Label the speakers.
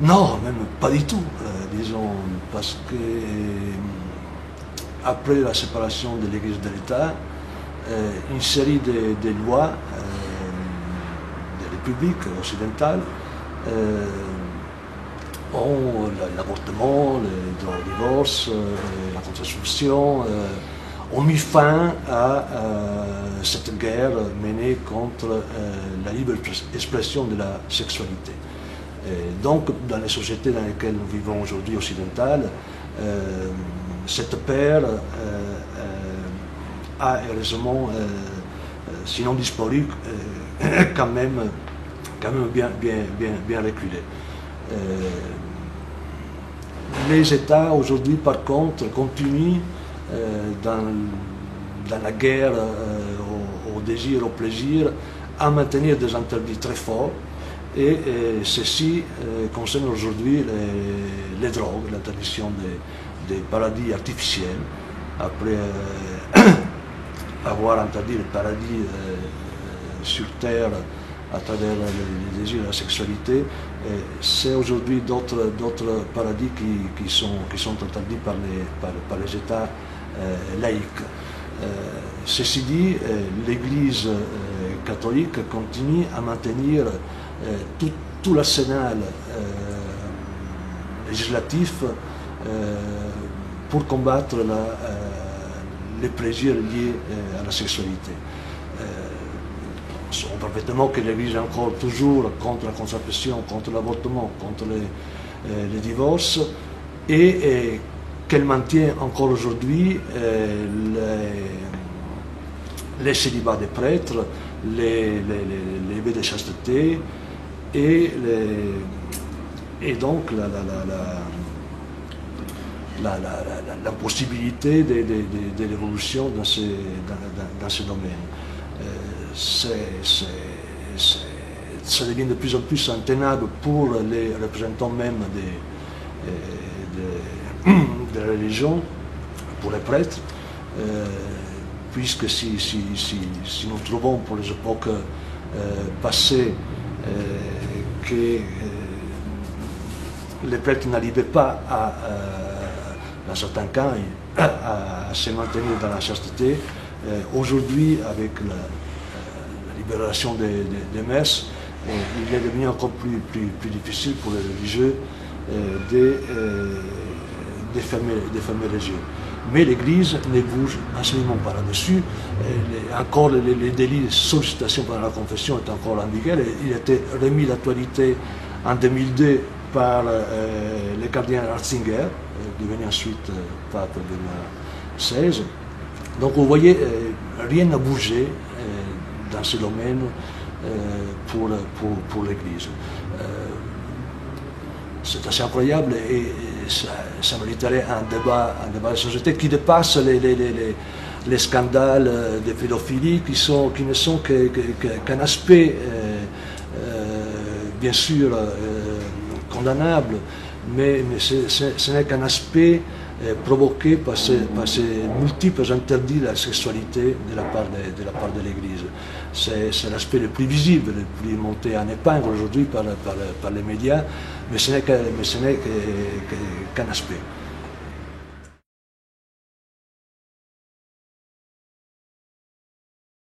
Speaker 1: Non, même pas du tout, disons, parce que après la séparation de l'Église de l'État, une série de lois des républiques occidentales ont l'avortement, le droit au divorce, la contraception, ont mis fin à cette guerre menée contre la libre expression de la sexualité. Et donc, dans les sociétés dans lesquelles nous vivons aujourd'hui occidentales, cette paire a heureusement, sinon disparu, quand même bien reculé. Les États aujourd'hui, par contre, continuent dans la guerre au désir, au plaisir, à maintenir des interdits très forts. Et ceci concerne aujourd'hui les drogues, l'interdiction des paradis artificiels. Après avoir interdit les paradis sur Terre à travers les désirs et la sexualité, c'est aujourd'hui d'autres paradis qui sont interdits par les États laïques. Ceci dit, l'Église catholique continue à maintenir tout l'arsenal législatif pour combattre les plaisirs liés à la sexualité. On sait parfaitement que l'Église est encore toujours contre la contraception, contre l'avortement, contre les divorces, et qu'elle maintient encore aujourd'hui les célibats des prêtres, les vœux de chasteté, et donc la possibilité de l'évolution dans ce domaine. Ça devient de plus en plus intenable pour les représentants même de la religion, pour les prêtres, puisque si nous trouvons pour les époques passées que les prêtres n'arrivaient pas dans certains cas à se maintenir dans la chasteté, aujourd'hui avec la libération des messes, il est devenu encore plus difficile pour les religieux de fermer les yeux. Mais l'Église ne bouge absolument pas là-dessus. Encore les délits de sollicitation par la confession est encore en vigueur. Il a été remis l'actualité en 2002 par le cardinal Ratzinger, devenu ensuite pape Benoît XVI. Donc vous voyez, rien n'a bougé dans ce domaine pour l'Église. C'est assez incroyable et ça mériterait un débat de société qui dépasse les scandales de pédophilie qui ne sont qu'un aspect, bien sûr, condamnable, mais ce n'est qu'un aspect provoqué par ces multiples interdits de la sexualité de la part de l'Église. C'est l'aspect le plus visible, le plus monté en épingle aujourd'hui par les médias, mais ce n'est qu'un aspect.